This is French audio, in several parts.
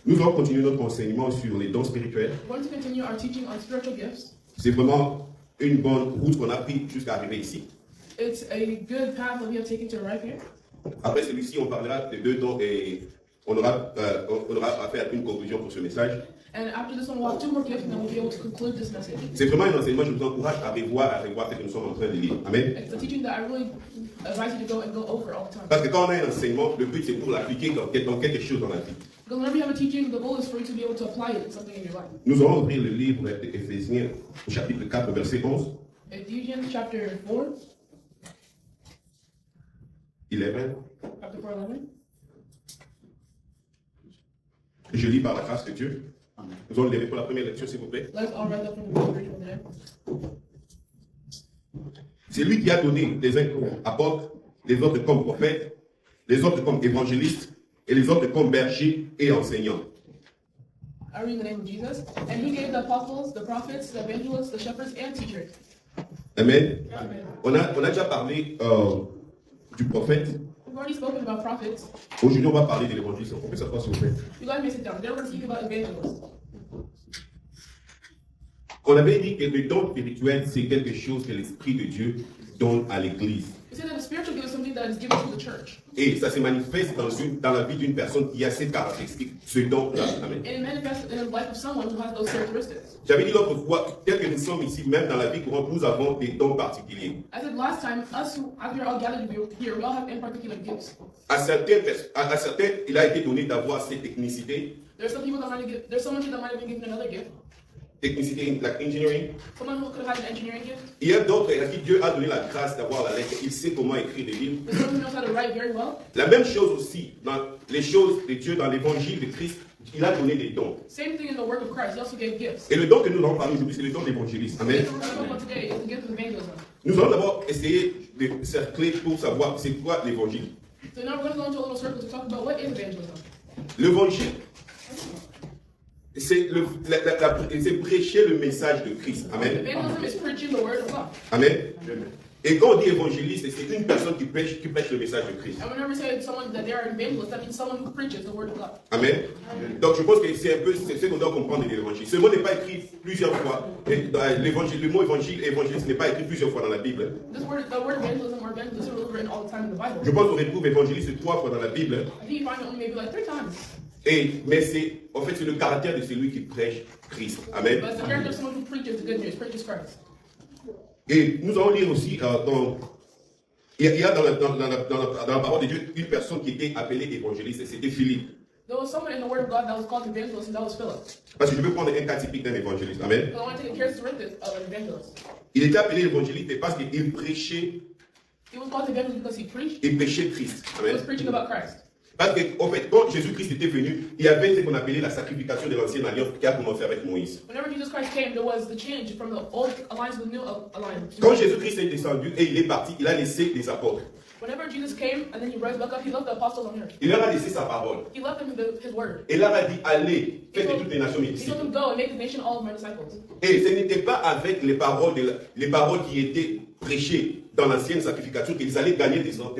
Nous allons continuer notre enseignement sur les dons spirituels. We're going to continue our teaching on spiritual gifts. C'est vraiment une bonne route qu'on a pris jusqu'à arriver ici. It's a good path that we have taken to arrive here. Après celui-ci, on parlera des 2 dons et on aura à faire une conclusion pour ce message. And after this one, we'll have 2 more gifts and then we'll be able to conclude this message. C'est vraiment un enseignement, je vous encourage à revoir ce que nous sommes en train de lire. Amen. It's a teaching that I really advise you to go and go over all the time. Parce que quand on a un enseignement, le but c'est pour l'appliquer dans quelque chose dans la vie. Because whenever you have a teaching, the goal is for you to be able to apply it in something in your life. Nous allons ouvrir le livre d'Éphésiens, au chapitre 4, verset 11. Ephesians chapter 4, 11. chapter 4:11. Je lis par la grâce de Dieu. Nous allons le lire pour la première lecture, s'il vous plaît. Let's all read that from the version today. C'est lui qui a donné les uns comme apôtres, les autres comme prophètes, les autres comme évangélistes et les autres comme bergers et enseignants. I read in the name of Jesus. And he gave the apostles, the prophets, the evangelists, the shepherds, and teachers. Amen. Amen. On a déjà parlé du prophète. We've already spoken about prophets. Aujourd'hui, on va parler de l'évangéliste. On peut s'asseoir, s'il vous plaît. You guys may sit down. Then we're going to speak about evangelists. On avait dit que le don spirituel, c'est quelque chose que l'Esprit de Dieu donne à l'Église. We said that the spiritual gift is something that is given to the church. Et ça se manifeste dans la vie d'une personne qui a cette caractéristique, ce don-là. Amen. And it manifests in the life of someone who has those characteristics. J'avais dit l'autre fois, tel que nous sommes ici, même dans la vie courante, nous avons des dons particuliers. I said last time, us who as we are all gathered here, we all have in particular gifts. À certains, il a été donné d'avoir cette technicité, There's some people that might have there's someone that might have been given another gift. technicité like engineering. Someone who could have had an engineering gift. Il y a d'autres à qui Dieu a donné la grâce d'avoir la lettre. Il sait comment écrire des livres. There's someone who knows how to write very well. La même chose aussi dans les choses de Dieu, dans l'évangile de Christ, il a donné des dons. Same thing in the work of Christ. He also gave gifts. Et le don que nous allons parler aujourd'hui, c'est le don d'évangéliste. Amen. The one we're talking about today is the gift of evangelism. Nous allons d'abord essayer de cercler pour savoir c'est quoi l'évangile. So now we're going to go into a little circle to talk about what is evangelism. L'évangile, c'est prêcher le message de Christ. Amen. Evangelism is preaching the word of God. Amen. Et quand on dit évangéliste, c'est une personne qui prêche le message de Christ. And whenever we say someone that they are an evangelist, that means someone who preaches the word of God. Amen. Donc je pense que c'est un peu ce qu'on doit comprendre de l'évangile. Ce mot n'est pas écrit plusieurs fois. Le mot évangile et évangéliste n'est pas écrit plusieurs fois dans la Bible. The word evangelism or evangelism is written all the time in the Bible. Je pense qu'on retrouve évangéliste 3 fois dans la Bible. I think you find it only maybe like 3 times. Mais c'est le caractère de celui qui prêche Christ. Amen. But it's the character of someone who preaches the good news, preaches Christ. Et nous allons lire aussi il y a dans la parole de Dieu une personne qui était appelée évangéliste, et c'était Philippe. There was someone in the word of God that was called evangelist, and that was Philip. Parce que je veux prendre un cas typique d'un évangéliste. Amen. So I want to take a characteristic of an evangelist. Il était appelé évangéliste parce qu'il prêchait, He was called evangelist because he preached. il prêchait Christ. He was Amen. preaching about Christ. Parce que, en fait, quand Jésus-Christ était venu, il y avait ce qu'on appelait la sacrification de l'ancienne alliance qui a commencé avec Moïse. Whenever Jesus Christ came, there was the change from the old alliance to the new alliance. Quand Jésus-Christ est descendu et il est parti, il a laissé les apôtres. Whenever Jesus came and then he rose back up, he left the apostles on earth. Il leur a laissé sa parole. He left them his word. Et il leur a dit, allez, faites de toutes les nations mes He told disciples. them go and make the nation all of my disciples. Et ce n'était pas avec les paroles qui étaient prêchées dans l'ancienne sacrification qu'ils allaient gagner des gens pour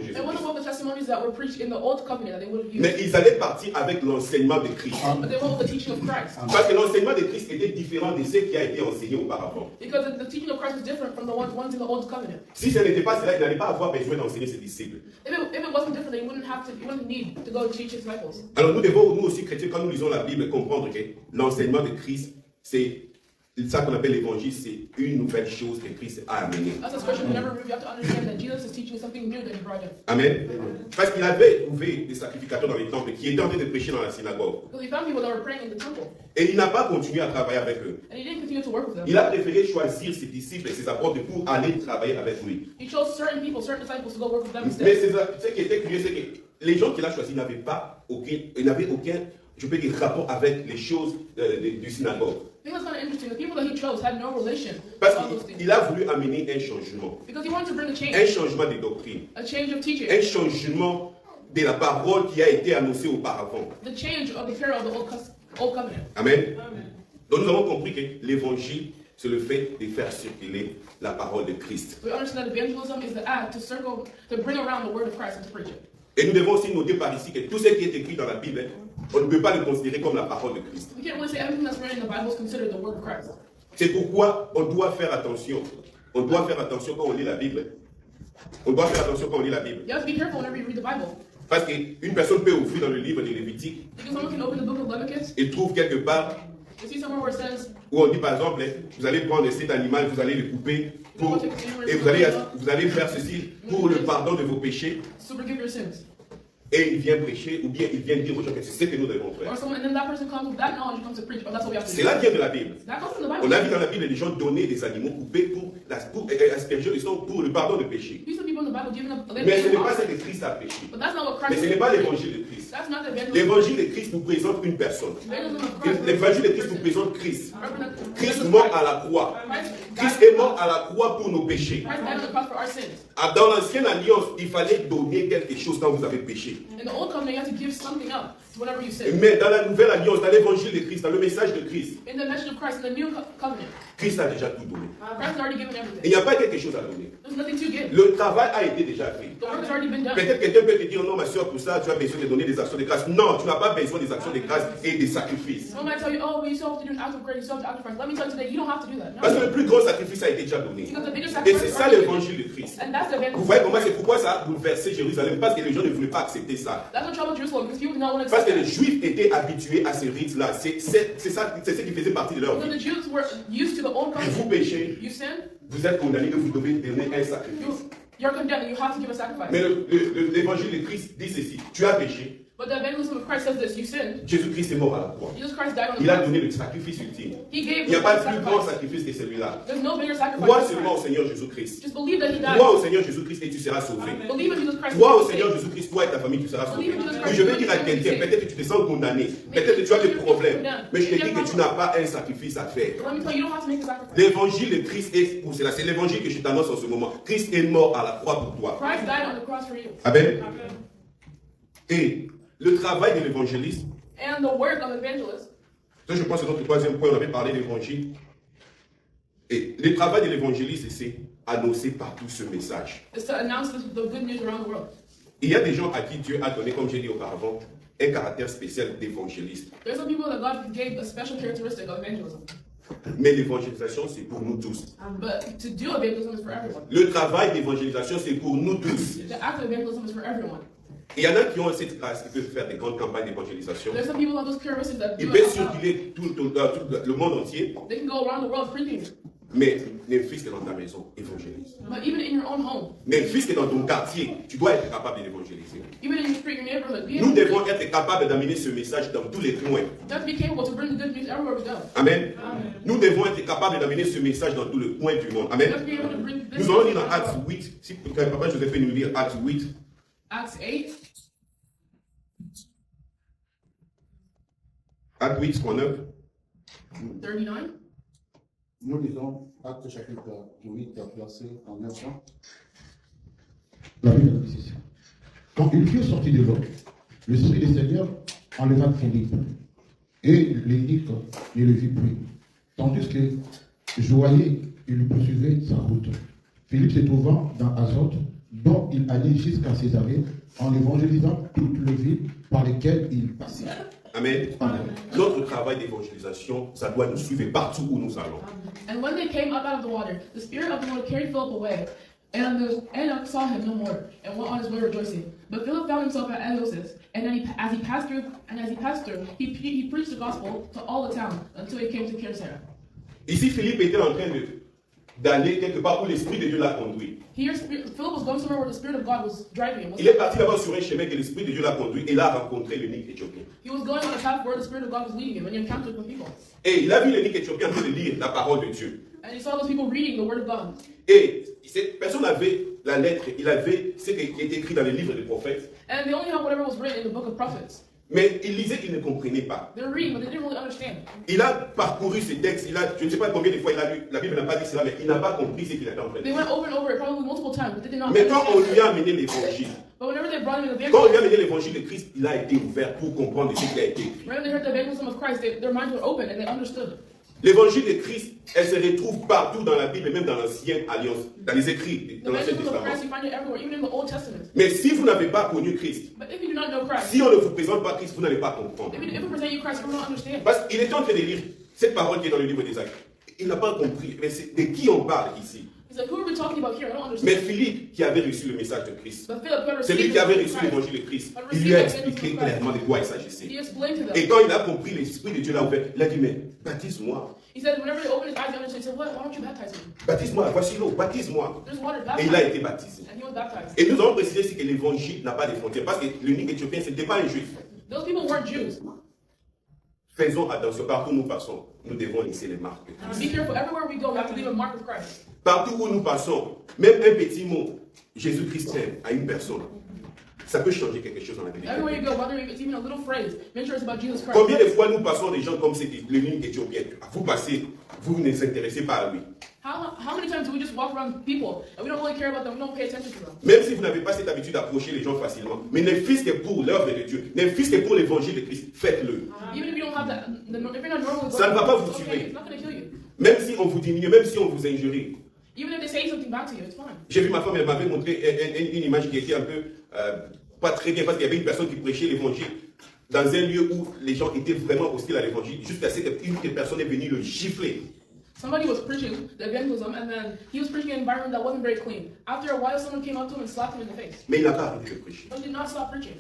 Jésus. It wasn't with the testimonies that were preached in the old covenant that they would have used. Mais ils allaient partir avec l'enseignement de Christ. But they went with the teaching of Christ. Parce que l'enseignement de Christ était différent de ce qui a été enseigné auparavant. Because the teaching of Christ was different from the ones in the old covenant. Si ce n'était pas cela, il n'allait pas avoir besoin d'enseigner ses disciples. If it wasn't different, then he wouldn't need to go teach his disciples. Alors nous devons, nous aussi chrétiens, quand nous lisons la Bible, comprendre que l'enseignement de Christ, c'est ça qu'on appelle l'évangile, c'est une nouvelle chose que Christ a amenée. As a Christian, whenever we have to understand that Jesus is teaching something new that he brought in. Amen. Parce qu'il avait trouvé des sacrificateurs dans les temples qui étaient en train de prêcher dans la synagogue. Because he found people that were praying in the temple. Et il n'a pas continué à travailler avec eux. And he didn't continue to work with them. Il a préféré choisir ses disciples et ses apôtres pour aller travailler avec lui. He chose certain people, certain disciples to go work with them Mais instead. ce qui était curieux, c'est que les gens qu'il a choisis n'avaient aucun, je peux dire, rapport avec les choses du synagogue. I think that's kind of interesting. The people that he chose had no relation Parce to all those things. qu'il a voulu amener un changement. Because he wanted to bring a Un change, changement de doctrine. a change of teaching, Un changement de la parole qui a été annoncée auparavant. the change of the period of the old covenant. Amen. Amen. Donc nous avons compris que l'évangile, c'est le fait de faire circuler la parole de Christ. We understand that evangelism is the act to bring around the word of Christ and to preach it. Et nous devons aussi noter par ici que tout ce qui est écrit dans la Bible on ne peut pas le considérer comme la parole de Christ. We can't really say everything that's written in the Bible is considered the word of Christ. C'est pourquoi on doit faire attention. On doit faire attention quand on lit la Bible. On doit faire attention quand on lit la Bible. You have to be careful whenever you read the Bible. Parce qu'une personne peut ouvrir dans le livre de Lévitique Because someone can open the book of Leviticus, et trouve quelque part you see somewhere where it says, où on dit par exemple, vous allez prendre cet animal, vous allez le couper et vous allez faire ceci pour le pardon de vos péchés. to forgive your sins. Et il vient prêcher ou bien il vient dire aux gens que c'est ce que nous devons faire. Or someone, and then that person comes with that knowledge and comes to preach, but that's what we have to do. Cela vient de la Bible. That comes from the On Bible. a vu dans la Bible des gens donner des animaux coupés pour asperger le sang pour le pardon de péché. You see some people in the Bible giving up Mais ce n'est pas ce que Christ a prêché. but that's not what Mais Christ ce n'est pas l'évangile de Christ. That's not the evangelism. L'évangile de Christ nous présente une personne. Evangelism of Christ. L'évangile de Christ nous présente Christ. Represent- Christ mort à la croix. Christ est mort à la croix pour nos péchés. Christ died on the cross for our sins. Dans l'ancienne alliance, il fallait donner quelque chose quand vous avez péché. In the old covenant, you have to give something up whenever you sin. Mais dans la nouvelle alliance, dans l'évangile de Christ, dans le message de Christ, In the message of Christ, in the new covenant, Christ a déjà tout donné. Christ has already given Il everything. n'y a pas quelque chose à donner. There's nothing to give. Le travail a été déjà fait. The work has already been done. Peut-être quelqu'un peut te dire, non, ma soeur, pour ça, tu as besoin de donner des actions de grâce. Non, tu n'as pas besoin des actions de grâce et des sacrifices. Someone might tell you, oh, but you still have to do an act of grace, you still have to act of Christ. Let me tell you today, you don't have to do that. Parce que No. le plus grand sacrifice a été déjà donné. Because the biggest Et sacrifice c'est is ça already l'évangile de Christ. And that's the Vous evangelism. voyez comment c'est pourquoi ça a bouleversé Jérusalem? Parce que les gens ne voulaient pas accepter ça. That's what troubled Jerusalem, because people did not want to Parce accept que les that. Juifs étaient habitués à ces rites-là. C'est ce qui faisait partie de leur Because vie. the Jews were used to the old Vous covenant. péchez, You sin, vous êtes condamné que vous devez donner un sacrifice. you're condemned and you have to give a sacrifice. Mais l'évangile de Christ dit ceci. Tu as péché. But the evangelism of Christ says this, you sinned. Jésus-Christ est mort à la croix. Jesus Christ died on the Il a cross. donné le sacrifice ultime. He gave Il n'y a the pas de plus grand sacrifice. sacrifice que celui-là. There's no bigger sacrifice. Crois than seulement au Christ. Seigneur Jésus-Christ. Just believe that he died. Crois au Seigneur Jésus-Christ et tu seras sauvé. Believe in Jesus Christ. Crois au and Seigneur you'll be saved. Jésus-Christ, toi et ta famille, tu seras sauvé. Believe in Jesus Mais Christ. je vais dire à quelqu'un, peut-être que tu te sens condamné, peut-être que tu as des problèmes, mais je te dis que tu n'as pas un sacrifice à faire. Let me tell you, you don't have to make a sacrifice. L'évangile de Christ est pour cela. C'est l'évangile que je t'annonce en ce moment. Christ est mort à la croix pour toi. Christ died on the cross for you. Amen. Et le travail de l'évangéliste, And the work of evangelist, ça je pense que notre troisième point, on avait parlé d'évangile. Et le travail de l'évangéliste, c'est annoncer partout ce message. is to announce the good news around the world. Il y a des gens à qui Dieu a donné, comme j'ai dit auparavant, un caractère spécial d'évangéliste. There's some people that God gave a special characteristic of evangelism. Mais l'évangélisation, c'est pour nous tous. But to do evangelism is for everyone. Le travail d'évangélisation, c'est pour nous tous. The act of evangelism is for everyone. Il y en a qui ont cette grâce, qui peuvent faire des grandes campagnes d'évangélisation. There's some people who have those characteristics that Ils do peuvent it. circuler tout le monde entier, They can go around the world preaching. mais Memphis est dans ta maison, évangélise. But even in your own home, Memphis est dans ton quartier, tu dois être capable d'évangéliser. even in your street, your neighborhood, Nous devons être capables d'amener ce message dans tous les coins. you have to be capable to bring the good news everywhere we go. Amen. Nous devons être capables d'amener ce message dans tous les coins du monde. You have to Amen. be able to bring this Nous allons lire message dans Actes everywhere. 8. Si Papa Joseph peut nous lire Actes 8. Acts 8, Actes 8, 39. 39. Nous lisons Actes chapitre 8, verset 39. La Bible dit ceci. Quand ils furent sortis de l'eau, l'Esprit du Seigneur enleva Philippe, et l'évêque ne le vit plus, tandis que joyeux, il poursuivait sa route. Philippe se trouvant dans Azote, dont il allait jusqu'à Césarée, en évangélisant toutes les villes par lesquelles il passait. Amen. Amen. Notre travail d'évangélisation, ça doit nous suivre partout où nous allons. And when they came up out of the water, the Spirit of the Lord carried Philip away, and Enoch saw him no more, and went on his way rejoicing. But Philip found himself at Ephesus, and then as he passed through, he preached the gospel to all the town until he came to Caesarea. Ici, Philippe était en train d'aller quelque part où l'Esprit de Dieu l'a conduit. Here, Philip was going somewhere where the Spirit of God was driving him. Il est parti d'abord sur un chemin que l'Esprit de Dieu l'a conduit et là a rencontré l'eunuque éthiopien. He was going on a path where the Spirit of God was leading him, and he encountered some people. Et il a vu l'eunuque éthiopien en train de lire la parole de Dieu. And he saw those people reading the Word of God. Et cette personne avait la lettre, il avait ce qui est écrit dans les livres des prophètes. And they only had whatever was written in the book of prophets. Mais il lisait, il ne comprenait pas. They were reading, but they didn't really understand. Il a parcouru ces textes, je ne sais pas combien de fois il a lu, la Bible n'a pas dit cela, mais il n'a pas compris ce qu'il était en train de They dire. went over and over it probably multiple times, but they did not Mais quand on understand. lui a amené l'évangile, But whenever they brought him in the quand on lui a evangelism, amené l'évangile de Christ, il a été ouvert pour comprendre ce qui a été écrit. whenever they heard the evangelism of Christ, their minds were open and they understood. L'évangile de Christ, elle se retrouve partout dans la Bible et même dans l'Ancienne Alliance, dans les écrits, The dans l'Ancien message of Testament. Christ, you find it everywhere, even in the Old Testament. Mais si vous n'avez pas connu Christ, But if you do not know Christ, si on ne vous présente pas Christ, vous n'allez pas comprendre. if we present you Christ, you will not understand. Parce qu'il était en train de lire cette parole qui est dans le livre des Actes. Il n'a pas compris. Mais c'est de qui on parle ici? He's like, who are we talking about here? I don't Mais understand. Philippe, qui avait reçu le message de Christ, But Philip, who had c'est lui received qui avait the reçu Christ, l'évangile de Christ. Il lui a expliqué clairement de quoi il s'agissait. he explained to Et them. quand il a compris, l'Esprit de Dieu l'a ouvert. Il a dit, mais baptise-moi. He said, whenever he opened his eyes, he understood. He said, why don't you baptize me? Baptise-moi, voici l'eau, baptise-moi. There's water, Et il a baptize. été baptisé. And he was baptized. Et nous avons précisé ici que l'évangile n'a pas de frontières. Parce que l'unique Éthiopien, ce n'était pas un juif. Those people weren't Jews. Faisons attention, partout où nous passons, nous devons laisser les marques de Christ. Be careful. Everywhere we go, we have to leave a mark of Christ. Partout où nous passons, même un petit mot, Jésus-Christ t'aime à une personne, ça peut changer quelque chose dans la vie. Everywhere you go, whether it's even a little phrase, make sure it's about Jesus Christ. Combien de fois nous passons des gens comme l'unique Éthiopien? Vous passez, vous ne vous intéressez pas à lui. How many times do we just walk around people and we don't really care about them, we don't pay attention to them? Même si vous n'avez pas cette habitude d'approcher les gens facilement, mais ne fût-ce que pour l'œuvre de Dieu, ne fût-ce que pour l'évangile de Christ, faites-le. Even if you don't have if you're not normally Ça ne va pas vous it's okay, tuer. it's not going to kill you. Même si on vous diminue, même si on vous injurie. Even if they say something back to you, it's fine. J'ai vu ma femme, elle m'avait montré une image qui était un peu pas très bien, parce qu'il y avait une personne qui prêchait l'évangile dans un lieu où les gens étaient vraiment hostiles à l'évangile, jusqu'à ce qu'une personne est venue le gifler. Somebody was preaching the evangelism, and then he was preaching in an environment that wasn't very clean. After a while, someone came up to him and slapped him in the face. Mais il n'a pas arrêté de prêcher. But he did not stop preaching.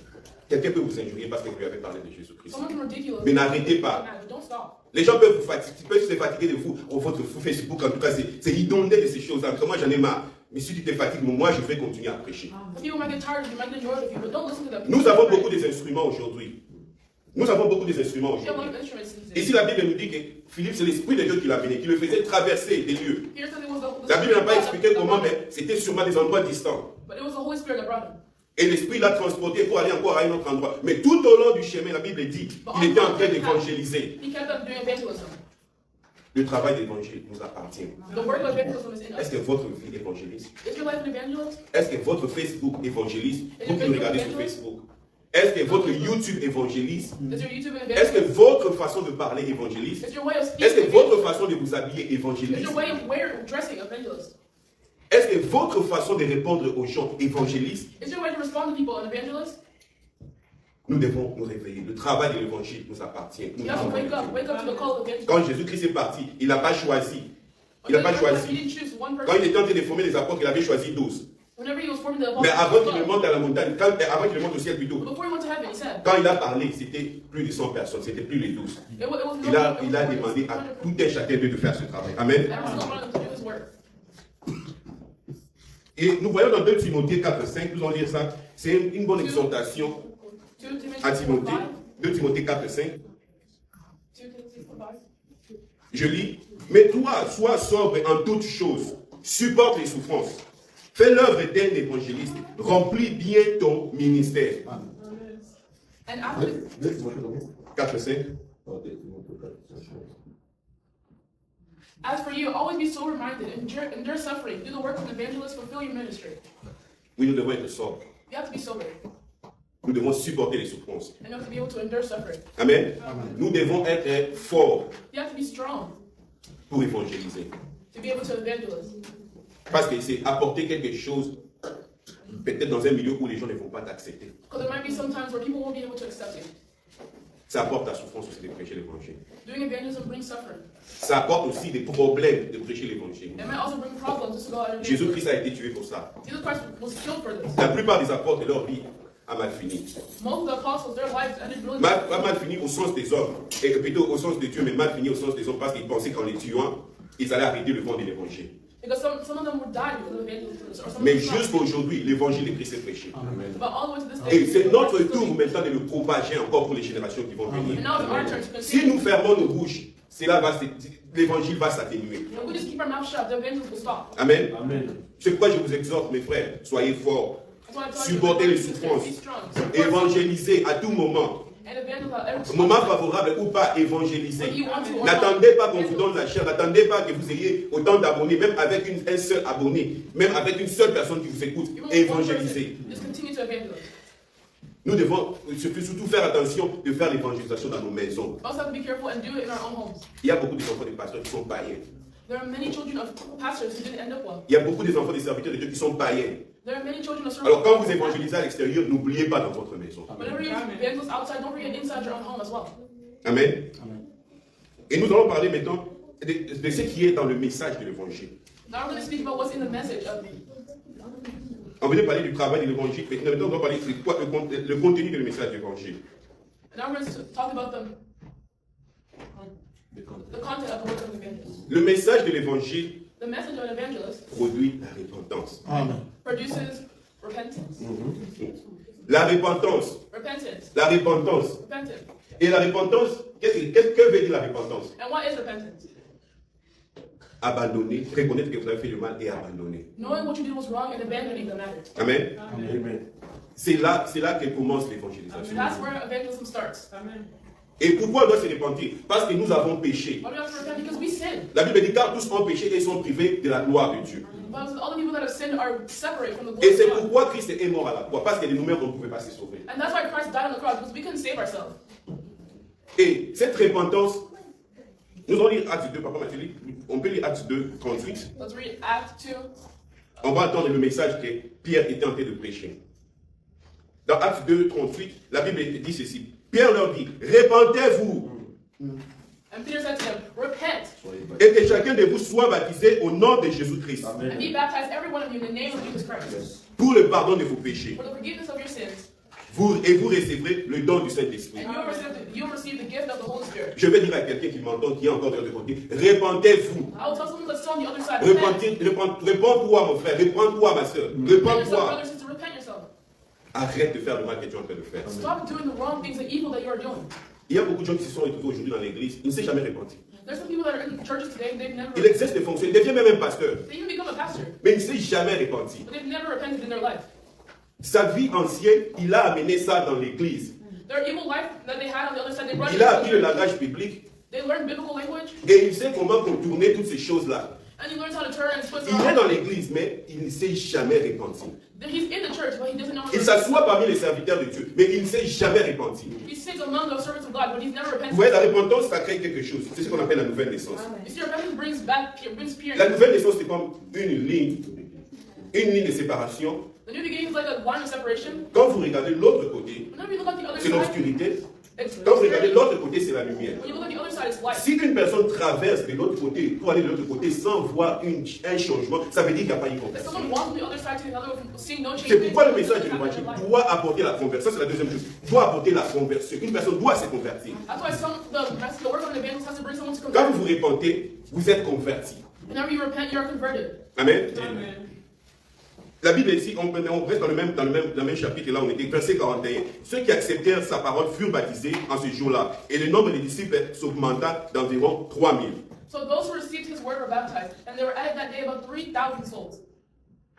Quelqu'un peut vous injurier parce que vous lui avez parlé de Jésus-Christ. Someone can ridiculous. Mais n'arrêtez pas. Don't stop. Les gens peuvent se fatiguer de vous, votre Facebook, en tout cas, c'est inondé de ces choses-là. Parce que moi, j'en ai marre. Mais si tu te fatigues, moi, je vais continuer à prêcher. People might get tired, you might get annoyed with you, but don't listen to them. Nous avons beaucoup d'instruments aujourd'hui. Nous avons beaucoup d'instruments You have a lot aujourd'hui. of instruments these Et days. si la Bible nous dit que Philippe, c'est l'Esprit de Dieu qui l'a mené, qui le faisait traverser des lieux. Here says it was the La Bible n'a pas Spirit expliqué that comment, brought him. mais c'était sûrement des endroits distants. But it was the Holy Spirit that brought him. Et l'Esprit l'a transporté pour aller encore à un autre endroit. Mais tout au long du chemin, la Bible dit qu'il était en train d'évangéliser. He kept on doing evangelism. Le travail d'évangile nous appartient. The work of evangelism is in Est-ce us. que votre vie évangélise? Is your life an evangelist? Est-ce que votre Facebook évangélise? Vous qui regardez sur Facebook. Est-ce que votre YouTube évangélise? Is your YouTube an Est-ce que evangelist? votre façon de parler évangélise? Is your way of Est-ce speaking que votre evangelist? façon de vous habiller Is évangélise? your way of dressing evangelist? Est-ce que votre façon de répondre aux gens évangélise? Is your way to respond to people an evangelist? Nous devons nous réveiller. Le travail de l'évangile nous appartient. Nous You have to devons wake up to the call of evangelism. Quand Jésus-Christ est parti, il n'a pas choisi. Il n'a pas He choisi. didn't choose one Quand il person. était en train de former les apôtres, il avait choisi 12. Whenever he was forming the Mais avant qu'il ne apostles, monte à la montagne, avant qu'il ne monte au ciel plutôt, before he went to heaven, he said, quand il a parlé, c'était plus de 100 personnes, c'était plus les 12. it was Il a demandé à tout un chacun d'eux de faire ce travail. Amen. every single one of them to do his work. Et nous voyons dans 2 Timothée 4, 5, nous allons lire ça. C'est une bonne exhortation 2 Timothy à Timothée. 4:5. 2 Timothée 4, 5. 2 Timothy 4:5. Je lis. Mais toi, sois sobre en toutes choses. Supporte les souffrances. Fais l'œuvre d'un évangéliste. Remplis bien ton ministère. And after 4, 5. As for you, always be sober-minded, endure suffering, do the work of an evangelist, fulfill your ministry. Oui, nous devons être sobres. You have to be sober, Nous devons supporter les souffrances. and you have to be able to endure suffering. Amen. Nous devons être forts You have to be strong pour évangéliser. to be able to evangelize. Parce que c'est apporter quelque chose, peut-être dans un milieu où les gens ne vont pas t'accepter. Because there might be some times where people won't be able to accept you. Ça apporte la souffrance aussi de prêcher l'évangile. Doing evangelism brings suffering. Ça apporte aussi des problèmes de prêcher l'évangile. It might also bring problems just to go out and evangelize. Jésus-Christ a été tué pour ça. Jesus Christ was killed for this. La plupart des apôtres, leur vie a mal fini. Most of the apostles, their lives ended really Pas mal fini au sens des hommes, et plutôt au sens de Dieu, mais mal fini au sens des hommes parce qu'ils pensaient qu'en les tuant, ils allaient arrêter le vent de l'évangile. because some of them would die because of evangelism, or some Mais of them jusqu'à aujourd'hui, l'évangile de Christ est prêché. But all the way to this day, Et c'est notre tour maintenant de le propager encore pour les générations qui vont venir. and now it's our turn to Si continue. nous fermons nos bouches, l'évangile va s'atténuer. If we just keep our mouth shut, the evangelism will stop. Amen. C'est pourquoi je vous exhorte, mes frères, soyez forts, That's why I tell you, supportez les be souffrances, strong. évangélisez à tout moment. And evangelize at every Moment favorable ou pas, évangélisez. When you want to or N'attendez not. pas qu'on vous donne la chair, n'attendez pas que vous ayez autant d'abonnés, même avec un seul abonné, même avec une seule personne qui vous écoute, Even with one évangélisez. person, just continue to evangelize. Nous devons surtout faire attention de faire l'évangélisation dans nos maisons. We also have to be careful and do it in our own homes. Il y a beaucoup d'enfants de pasteurs qui sont païens. There are many children of pastors who didn't end up well. Il y a beaucoup d'enfants de serviteurs de Dieu qui sont païens. There are many children of servants. Alors quand vous évangélisez à l'extérieur, n'oubliez pas dans votre maison. Whenever you evangelize outside, don't forget inside your own home as well. Amen. Et nous allons parler maintenant de ce qui est dans le message de l'évangile. Now we're going to speak about what's in the message of On venait parler du travail de l'évangile, mais maintenant on va parler de quoi le contenu du message de l'évangile. Now we're going to talk about the content of the work of the evangelist. Le message de l'évangile The message of an evangelist produit la repentance. Amen. produces repentance. La repentance. Repentance. La repentance. Repentance. Et la repentance, que veut dire la repentance? And what is repentance? Abandonner, reconnaître que vous avez fait le mal et abandonner. Knowing what you did was wrong and abandoning the matter. Amen. Amen. C'est là que commence And l'évangélisation. that's where evangelism starts. Et pourquoi on doit se repentir? Parce que nous avons péché. Why do we have to repent? Because we sin. La Bible dit car tous ont péché et sont privés de la gloire de Dieu. But all the people that have sinned are separate from the glory Et of c'est God. pourquoi Christ est mort à la croix. Parce que nous-mêmes, on ne pouvait pas se sauver. And that's why Christ died on the cross, because we couldn't save ourselves. Et cette repentance, nous allons lire Actes 2, papa Mathieu, on peut lire Actes 2, 38. Let's read Acts 2. On va entendre le message que Pierre était en train de prêcher. Dans Acts 2, 38, la Bible dit ceci. Pierre leur dit, répentez-vous And Peter said to him, repent et que chacun de vous soit baptisé au nom de Jésus-Christ and be baptized, every one of you, in the name of Jesus Christ, pour le pardon de vos péchés. for the forgiveness of your sins. Vous recevrez le don du Saint-Esprit. And you'll receive the gift of the Holy Spirit. Je vais dire à quelqu'un qui m'entend, qui est encore de l'autre côté, répentez-vous. I will tell someone that's on the other side, repent. Réponds-toi, mon frère, réponds-toi, ma soeur. Repent yourself, Réponds-toi. brother, sister, repent yourself. Arrête de faire le mal que tu es en train de faire. Stop doing the wrong things, the evil that you are doing. Il y a beaucoup de gens qui se sont retrouvés aujourd'hui dans l'église, ils ne s'est jamais repentis. There's some people that are in churches today, and they've never, Il exerce des fonctions, il devient même un pasteur, they even become a pastor, mais il ne s'est jamais repenti. but they've never repented in their life. Sa vie ancienne, il a amené ça dans l'église. Their evil life that they had on the other side, they brought it Il a appris into le the church. langage biblique They learned biblical language, et il sait comment contourner toutes ces choses-là. and he learns how to turn and twist Il est dans around. l'église, mais il ne s'est jamais repenti. He's in the church, but he doesn't know how Il to s'assoit parmi les serviteurs de Dieu, mais il ne s'est jamais repenti. He sits among the servants of God, but he's never Vous repented. voyez, la repentance, ça crée quelque chose. C'est ce qu'on appelle la nouvelle naissance. You see, repentance brings purity. La nouvelle naissance, c'est comme une ligne de séparation. The new beginning is like a line of separation. Quand vous regardez l'autre côté, Whenever you look at the other c'est side, l'obscurité. it's Quand vous regardez obscurity. l'autre côté, c'est la lumière. When you look at the other side, it's light. Si une personne traverse de l'autre côté pour aller de l'autre côté sans voir un changement, ça veut dire qu'il n'y a pas une If conversion. someone walks from the other side to the other, seeing no change, C'est pourquoi le message de it's not l'évangile their life. doit apporter la conversion. Ça, c'est la deuxième chose. Doit apporter la conversion. Une personne doit se convertir. That's why the work of an evangelist has to bring someone to Quand vous convert. vous repentez, vous êtes converti. Whenever you repent, you are converted. Amen. La Bible ici, on reste dans le même chapitre, et là on était, verset 41. Ceux qui acceptèrent sa parole furent baptisés en ce jour-là, et le nombre des disciples s'augmenta d'environ 3000. So those who received his word were baptized, and there were added that day about 3,000 souls.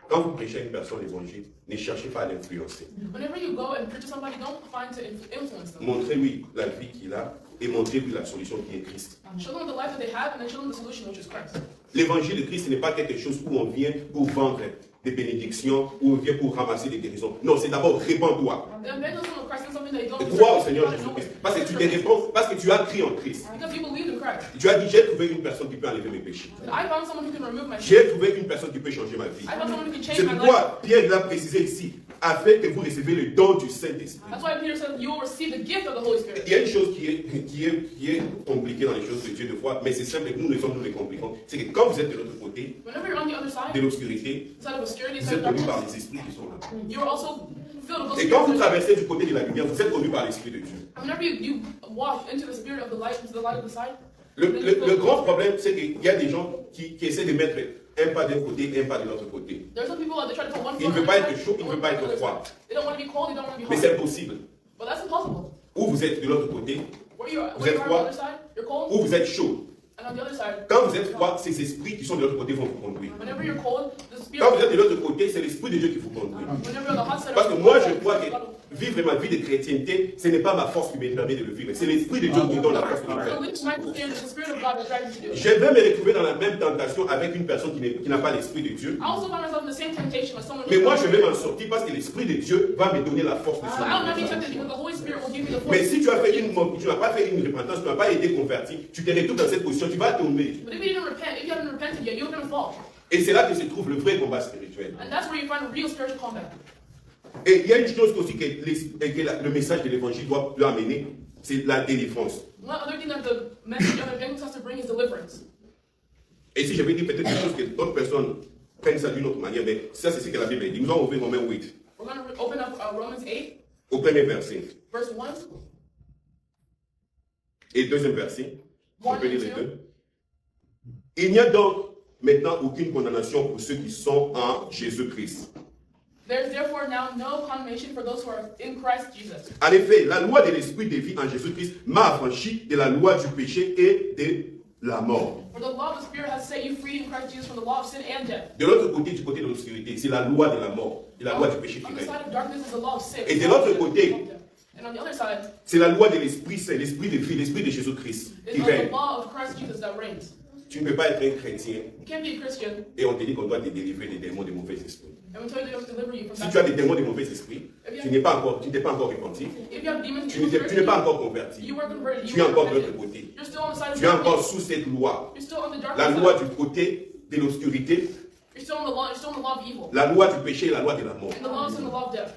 Quand vous prêchez à une personne l'évangile, ne cherchez pas à l'influencer. Whenever you go and preach to somebody, don't find to influence them. Montrez-lui la vie qu'il a, et montrez-lui la solution qui est Christ. Show them the life that they have, and then show them the solution, which is Christ. L'évangile de Christ, ce n'est pas quelque chose où on vient pour vendre des bénédictions, ou on vient pour ramasser des guérisons. Non, c'est d'abord répands-toi. The evangelism of Christ is something that you don't Crois au Seigneur Jésus-Christ. Parce que tu te réponds, parce que tu as cru en Christ. Because you believe in Christ. Tu as dit, j'ai trouvé une personne qui peut enlever mes péchés. I found someone who can remove my sin. J'ai trouvé une personne qui peut changer ma vie. I found someone who can change C'est my life. pourquoi Pierre il a précisé ici, afin que vous recevez le don du Saint-Esprit. That's why Peter said you will receive the gift of the Holy Spirit. Il y a une chose qui est compliquée dans les choses de Dieu de fois, mais c'est simple, nous nous les compliquons. C'est que quand vous êtes de l'autre côté, Whenever you're on the other side, de l'obscurité, side of obscurity, vous side êtes of conduits par darkness, les esprits qui sont là. you're also filled with those Et quand vous spirits. traversez du côté de la lumière, vous êtes conduits par l'Esprit de Dieu. And whenever you walk into the spirit of the light of the side, Le grand problème, c'est qu'il y a des gens qui essaient de mettre un pas d'un côté et un pas de l'autre côté. there's some people that they try to put one Il foot ne on veut pas the être side, chaud, il ne veut pas être one foot on the froid. side. They don't want to be cold, they don't want to be Mais hot. c'est possible. But that's impossible. Ou vous êtes de l'autre côté, Where you are, Vous where êtes you are on froid. the other side, you're cold, ou vous êtes chaud. and on the other side, Quand vous êtes froid, ces esprits qui sont de l'autre côté vont vous conduire. whenever you're cold, the spirit. Quand vous êtes de l'autre côté, c'est l'Esprit de Dieu qui vous conduit. Whenever you're on the hot side, Parce que moi, je crois que vivre ma vie de chrétienté, ce n'est pas ma force qui me permet de le vivre. C'est l'Esprit de Dieu qui me donne la force de le faire. So live my Christianity, the Spirit of God will drive you to do it. Je vais me retrouver dans la même tentation avec une personne qui n'a pas l'Esprit de Dieu. I also find myself in the same temptation with someone Mais who's moi, not je vais m'en sortir parce que l'Esprit de Dieu va me donner la force de But I will not be sortir. tempted because the Holy Spirit will give me the Mais force. si tu n'as pas fait une repentance, tu n'as pas été converti, tu te retrouves dans cette position, tu vas tomber. But if you didn't repent, if you haven't repented yet, you're going to fall. Et c'est là que se trouve le vrai combat spirituel. And that's where you find real spiritual combat. Et il y a une chose aussi que le message de l'évangile doit amener, c'est la délivrance. One other thing that the message of evangelist has to bring is deliverance. Et si je vais dire peut-être quelque chose que d'autres personnes prennent ça d'une autre manière, mais ça c'est ce que la Bible dit. Nous allons ouvrir Romains 8, We're going to open up Romans 8, au premier verset. verse 1. Et le deuxième verset, on One peut lire and les two. deux. Il n'y a donc maintenant aucune condamnation pour ceux qui sont en Jésus-Christ. There is therefore now no condemnation for those who are in Christ Jesus. En effet, la loi de l'esprit de vie en Jésus-Christ m'a affranchi de la loi du péché et de la mort. For the law of the Spirit has set you free in Christ Jesus from the law of sin and death. De l'autre côté, du côté de l'obscurité, c'est la loi de la mort, et la loi du péché qui On the règne. side of darkness is the law of sin. Et de l'autre côté, and on the other side c'est la loi de l'esprit saint, l'esprit de vie, l'esprit de Jésus-Christ qui is règne. the law of Christ Jesus that reigns. Tu ne peux pas être un chrétien You can't be a Christian et on te dit qu'on doit te délivrer des démons de mauvais esprits. and we tell you they have to deliver you from Si that. tu as des démons de mauvais esprits, tu n'es pas encore repenti, If you have demons in tu your n'es spirit, pas encore converti, you were converted. tu You es were encore de l'autre converted. côté. You're still on the side of Tu es encore darkness. sous cette loi, You're still on the darkness la side. loi du côté de l'obscurité, You're still on the law. You're still on the law of evil. la loi du péché et la loi de la mort. And the law of sin, the law of death.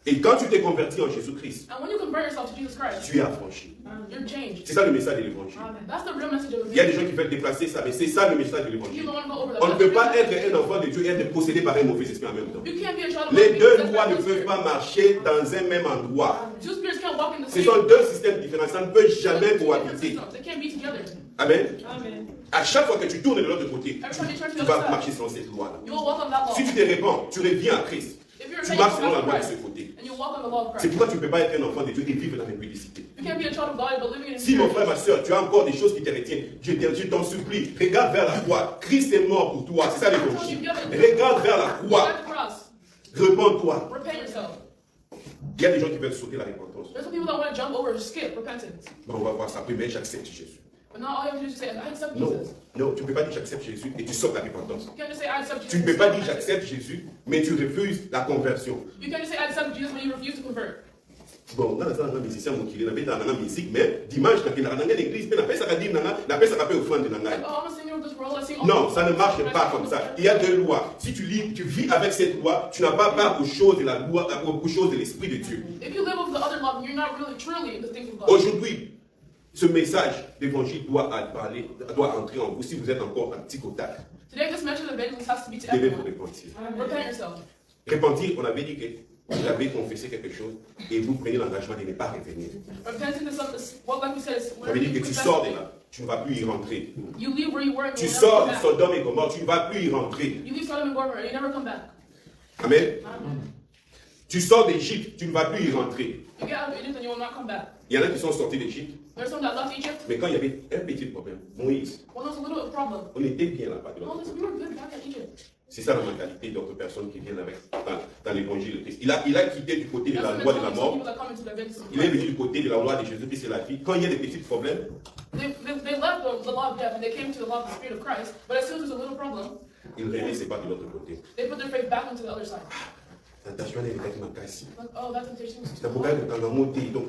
Et quand tu t'es converti en Jésus-Christ, And when you convert yourself to Jesus Christ, tu es affranchi. you're changed. C'est ça le message de l'évangile. That's the real message of Il y a des the gens qui veulent déplacer ça, mais c'est ça le message de You l'évangile. don't want to go over that. On ne That's peut the pas real être message. un enfant de Dieu et être possédé par un mauvais esprit en même temps. You can't be a child of Les God deux and be lois ne possessed by peuvent the pas marcher dans un même endroit. Spirit. Two spirits can't walk in the Ce same. sont deux systèmes différents, ça ne peut jamais Two different cohabiter. systems. They can't be together. Amen. Amen. À chaque fois que tu tournes de l'autre côté, Every time you turn to tu the vas other side, marcher selon cette loi-là. you will walk on that law. Si tu te répands, tu reviens à Christ. If you're a Tu child marches selon la of loi de Christ, ce côté. and you walk on the law of C'est Christ. pourquoi tu ne peux pas être un enfant de Dieu et vivre dans l'impudicité. You can't be a child of God but living in Si mon spirit. frère, ma soeur, tu as encore des choses qui te retiennent, je t'en supplie, regarde vers la croix. Christ est mort pour toi, c'est ça l'évangile. Regarde vers la Go croix, at the cross. repens-toi. Repent yourself. Il y a des gens qui veulent sauter la repentance. There's some people that want to jump over, skip repentance. Bon, on va voir ça. Mais j'accepte Jésus. But now all you have to do is say, I accept Non, Jesus. non, tu ne peux pas dire j'accepte Jésus et tu sautes la repentance. You can't just say, I accept Jesus. Tu ne peux pas dire j'accepte Jésus, mais tu refuses la conversion. You can't just say, I accept Jesus when you refuse to convert. Bon, on a un musicien qui est dans la musique, mais dimanche, quand il est dans l'église, il appelle ça à dire, il appelle ça à offrande. Like, oh, I'm a singer of this world. I sing all Non, the- ça ne marche pas comme ça. Il y a deux lois. Si tu vis avec cette loi, tu n'as pas part aux choses de la loi, aux choses de l'Esprit de Dieu. If you live with the other law, you're not really truly in the things of God. Aujourd'hui, ce message d'évangile doit entrer en vous si vous êtes encore un petit contact. Today, this message of evangelist has to be to Vous devez vous everyone. repentir. Repent yourself. Repentir, on avait dit que vous avez confessé quelque chose et vous prenez l'engagement de ne pas revenir. Repenting is something, what like we said, is Ça veut dire que tu confess sors de it. là, tu ne vas plus y rentrer. You leave where you were and Tu you never sors come de back. Sodome et Gomorrhe, tu ne vas plus y rentrer. You leave Sodom and Gomorrah and you never come back. Amen. Tu sors d'Égypte, tu ne vas plus y rentrer. You get out of Egypt and you will not come back. Il y en a qui sont sortis d'Égypte, There's some that left Egypt. mais quand il y avait un petit problème, Moïse, Well, there's a little problem. on était bien là-bas. de No, l'autre listen, côté. we were good back at Egypt. C'est ça la mentalité d'autres personnes qui viennent dans l'évangile de Christ. Il a quitté du côté de That's la the loi de la mentality of some mort. people that come into the evangelism. Il est venu du côté de la loi de Jésus-Christ et la vie. Quand il y a des petits problèmes, They left the law of death and they came to the law of the Spirit of Christ. But as soon as there's a little problem, il remet ses pas de l'autre côté. they put their faith back into the other side. Tentation est avec ma casse. Like, oh, that temptation was La too boucane hard. dans la montée. Donc,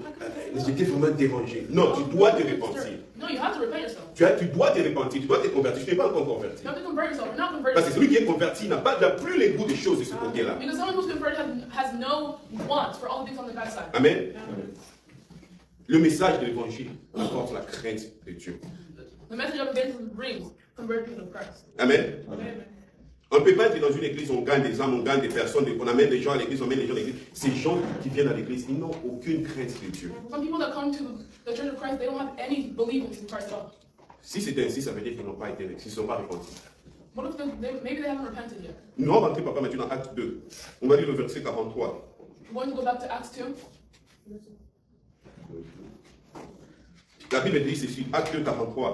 j'étais vraiment dérangé. Non, tu dois te repentir. No, you have to repent yourself. Tu dois te repentir, tu dois te convertir. Tu n'es pas encore converti. You have to convert yourself. You're not Parce que converted. celui qui est converti n'a plus les goûts des choses de ce côté-là. Because someone who's converted has no want for all the things on the bad side. Amen. Le message de l'évangile apporte la crainte de Dieu. The message of evangelism brings converted people of Christ. Amen. Amen. On ne peut pas être dans une église, on gagne des âmes, on gagne des personnes, on amène des gens à l'église, on amène des gens à l'église. Ces gens qui viennent à l'église, ils n'ont aucune crainte de Dieu. Some people that come to the Church of Christ, they don't have any belief in Christ at all. Si c'est ainsi, ça veut dire qu'ils n'ont pas été, qu'ils ne sont pas repentis. What if maybe they haven't repented yet? Nous allons rentrer, papa, maintenant dans Acte 2. On va lire le verset 43. We're going to go back to Acts 2. La Bible dit ceci, Acte 2, 43.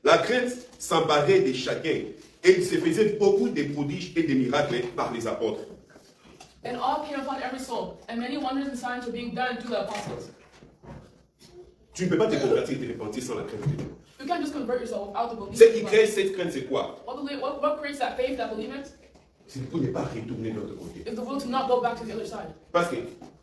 La crainte s'emparait de chacun et il se faisait beaucoup de prodiges et de miracles par les apôtres. And awe came upon every soul, and many wonders and signs were being done through the apostles. Tu ne peux pas te convertir et te repentir sans la crainte de Dieu. You can't just convert yourself without the belief. Ce qui crée cette crainte, c'est quoi? What creates that faith, that belief? C'est pour ne pas retourner de l'autre côté. Is the will to not go back to the other side. Parce que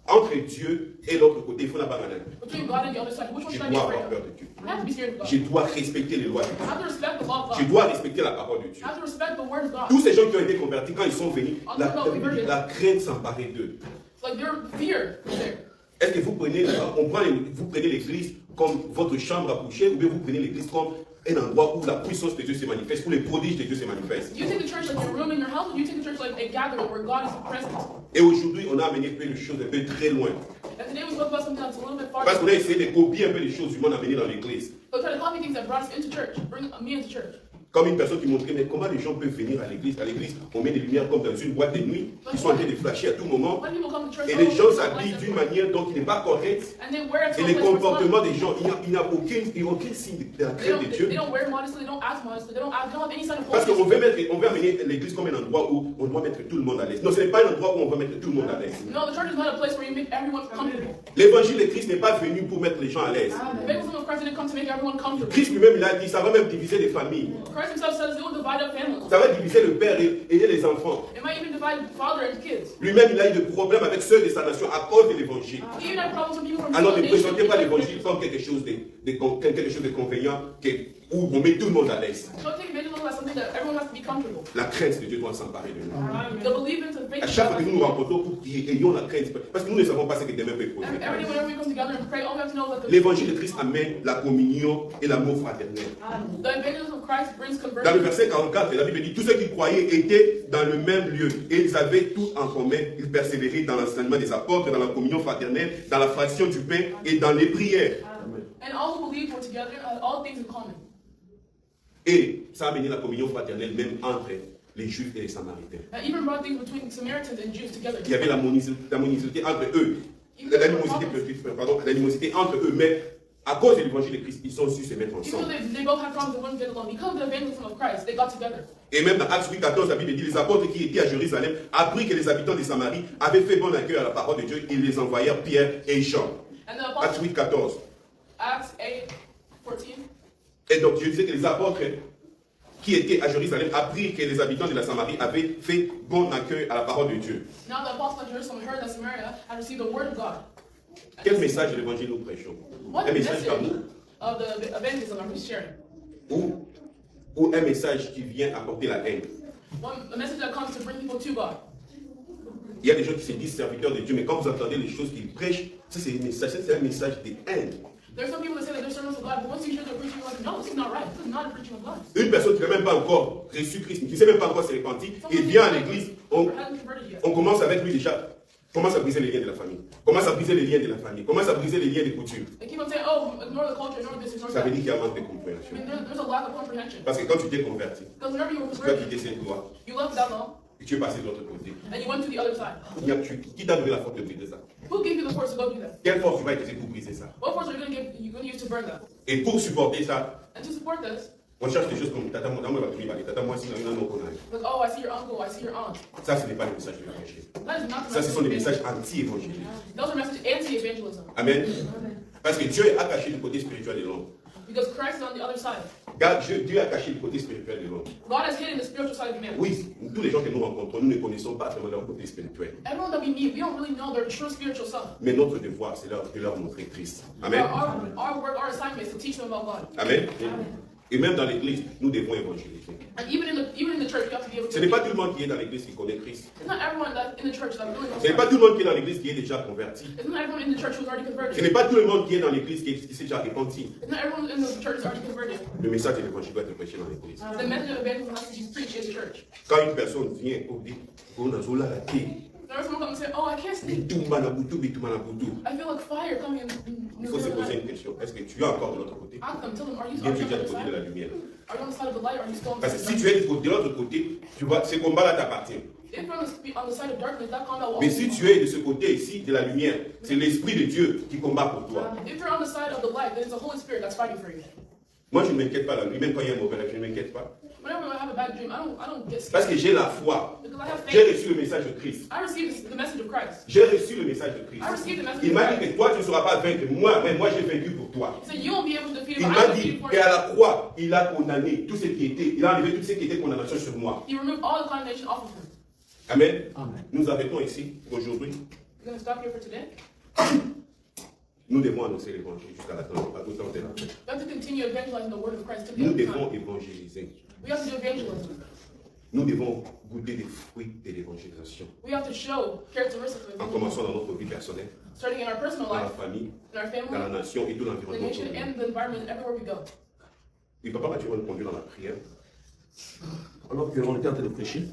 entre Dieu et l'autre côté, il faut la banane. Between God and the other side, which one Je should I be dois afraid avoir peur of? de Dieu. I have to be scared of God. Je dois respecter les lois de I Dieu. have to respect the law of Je God. dois respecter la parole de Dieu. I have to respect the word of God. Tous ces gens qui ont été convertis, quand ils sont venus, la crainte s'emparait d'eux. It's like their fear is there. Est-ce que vous prenez l'église comme votre chambre à coucher ou bien vous prenez l'église comme un endroit où la puissance de Dieu se manifeste, où les prodiges de Dieu se manifestent? You take the church like your room in your house, or you take the church like a gathering where God is present. Et aujourd'hui, on a amené plein de choses un peu très loin. And today we spoke about something that's a little bit farther. Parce qu'on a essayé de copier un peu les choses du monde amenées dans l'église. So try to copy things that brought us into church, bring me into church. Comme une personne qui montrait, mais comment les gens peuvent venir à l'église? À l'église, on met des lumières comme dans une boîte de nuit, qui sont en train de flasher à tout moment. When people come to church, Et les gens s'habillent d'une manière dont il n'est pas correcte. and they wear it to Et a les place where it's comportements fun. des gens, il n'y a aucun signe de la They crainte de Dieu. don't wear modestly, they don't act modestly, they don't have any sign of Parce qu'on holiness. veut amener l'église comme un endroit où on doit mettre tout le monde à l'aise. Non, ce n'est pas un endroit où on va mettre tout le monde à l'aise. No, the church is not a place where you make everyone comfortable. L'évangile de Christ n'est pas venu pour mettre les gens à l'aise. The evangelism of Christ didn't come to make everyone comfortable. Christ lui-même, il a dit, ça va même diviser les familles. Christ himself says it will divide up families. Ça va diviser le père et les enfants. It might even divide father and kids. Lui-même, il a eu des problèmes avec ceux de sa nation à cause de l'évangile. He even had problems with people from Alors ne different nations. présentez pas l'évangile comme quelque chose de convenant où on met tout le monde à l'aise. Don't take evangelism as something that everyone has to be comfortable. La crainte de Dieu doit s'emparer de nous. The believers and faith. À chaque fois que nous nous rencontrons, pour ayons la crainte. Parce que nous ne savons pas ce que demain peut produire. Every day, whenever we come together and pray, all we have to know is that L'évangile de Christ amène la communion et l'amour fraternel. the evangelism of Christ brings Dans le conversion. verset 44, la Bible dit, tous ceux qui croyaient étaient dans le même lieu et ils avaient tout en commun. Ils persévéraient dans l'enseignement des apôtres, dans la communion fraternelle, dans la fraction du pain et dans les prières. And all who believed were together and had all things in common. Et ça a amené la communion fraternelle même entre les Juifs et les Samaritains. And even brought things between Samaritans and Jews together. Il y avait l'animosité entre eux. L'animosité entre eux, mais à cause de l'évangile de Christ, ils ont su se mettre Even ensemble. though they both had problems, they wouldn't get along. Because of the evangelism of Christ, they got together. Et même dans Actes 8:14, la Bible dit, les apôtres qui étaient à Jérusalem apprirent que les habitants de Samarie avaient fait bon accueil à la parole de Dieu. Ils les envoyèrent Pierre et Jean. And the Actes apostles, 8:14. Acts 8:14. Et donc Dieu disait que les apôtres qui étaient à Jérusalem apprirent que les habitants de la Samarie avaient fait bon accueil à la parole de Dieu. Now the apostles of Jerusalem heard that Samaria had received the word of God. Quel message de l'évangile nous prêchons? What Un message message d'amour of the evangelism are we sharing? ou un message qui vient apporter la haine? A message that comes to bring people to God. Il y a des gens qui se disent serviteurs de Dieu, mais quand vous entendez les choses qu'ils prêchent, ça c'est un message de haine. There's some people that say that they're servants of God, but once you hear their preaching, you're like, no, this is not right. This is not a preaching of God. Une personne qui n'a même pas encore reçu Christ, qui ne sait même pas encore se repentir, et vient à l'église, Hasn't converted yet. on commence avec lui déjà, commence à briser les liens de la famille, commence à briser les liens de la famille, commence à briser les liens des coutumes. They keep on saying, oh, ignore the culture, ignore this, ignore Ça veut that. dire qu'il y a un manque de I compréhension. mean, there's a lack of comprehension. Parce que quand tu t'es converti, Because whenever you were tu as converted, quitté cette loi, you left that law, et tu es passé de l'autre côté. and you went to the other side. Qui t'a donné la force de briser ça? Who gave you the force to go do that? Quelle force tu vas utiliser pour briser ça? What force are you going to use to burn that? Et pour supporter ça, And to support this, on cherche des choses comme tata moi, tata moi, si on a nos connards. like, oh, I see your uncle, I see your aunt. Ça, ce n'est pas le message de l'évangile. That is not the Ça, ce sont des message. messages anti-évangéliques. Those are messages anti-evangelism. Amen. Parce que Dieu a caché le côté spirituel de l'homme. Because Christ is on the other side. Dieu a caché le côté spirituel de l'homme. God has hidden the spiritual side of man. Oui, tous les gens que nous rencontrons, nous ne connaissons pas vraiment leur côté spirituel. Everyone that we meet, we don't really know their true spiritual self. Mais notre devoir, c'est de leur montrer Christ. Amen. Our work, our assignment is to teach them about God. Amen. Et même dans l'église, nous devons évangéliser. And even in the church, you have to be able Ce to. n'est pas tout le monde qui est dans l'église qui connaît Christ. It's not everyone that in the church that really knows Ce n'est pas God. tout le monde qui est dans l'église qui est déjà converti. It's not everyone in the church who's already Ce converted. n'est pas tout le monde qui est dans l'église qui s'est déjà repenti. It's not everyone in the church is already converted. Le message de l'évangile doit être prêché dans l'église. The message of evangelism has to be preached in the church. Quand une personne vient et dit, on a zola la thé, There someone come and say, oh, I can't sleep. bitumba na butu. I feel like fire coming in Il the faut se middle of poser the une night. question. Est-ce que tu es encore de l'autre côté? Ask them, tell them, are you Bien, on tu es the déjà other du côté de side? la lumière. Are you on the side of the light or are you still on the Parce side que of si the tu dark? es de l'autre côté, tu vois, ce combat-là t'appartient. If you're on the side of darkness, that combat will Mais also si be tu es de ce côté ici, de la lumière, c'est l'Esprit de Dieu qui combat pour toi. If you're on the side of the light, then it's the Holy Spirit that's fighting for you. Moi, je ne m'inquiète pas là. Lui-même, quand il y a un mauvais rêve, je ne m'inquiète pas. Whenever I have a bad dream, I don't get Parce scared. que j'ai la foi. Because I have J'ai faith. reçu le message de Christ. I received the message of Christ. J'ai reçu le message de Christ. I received the message Il of m'a dit Christ. que toi, tu ne sauras pas vaincre moi, mais moi, j'ai vaincu pour toi. He said, you won't be able to defeat Il him. m'a I will dit defeat for qu'à you. la croix, il a condamné tout ce qui était, il a enlevé tout ce qui était condamnation sur moi. He removed all the condemnation off of him. Amen. Amen. Nous arrêtons ici aujourd'hui. We're going to stop here for today. Nous devons annoncer l'évangile jusqu'à la fin. Pas tout le temps de la fin. We have to continue evangelizing the word of Christ to the Nous end devons time. évangéliser. We have to do evangelism. Nous devons goûter les fruits de l'évangélisation. We have to show characteristics of En evangelism. commençant dans notre vie personnelle, Starting in our personal dans la life, famille, in our dans la family, nation et tout the l'environnement. nation, autour de nous. and the environment everywhere we go. Et papa, tu vas nous conduire dans la prière. Alors qu'on était en train de prêcher,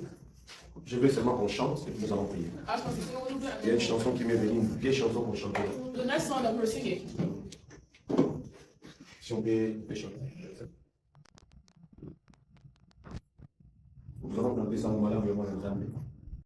je veux seulement qu'on chante et puis nous allons prier. I just want to sing a little bit. Il y a une chanson qui m'est venue, une vieille chanson qu'on chantait. The next song that we're singing. Si on peut chanter. Nous allons chanter ça, madame, et moi, nous allons.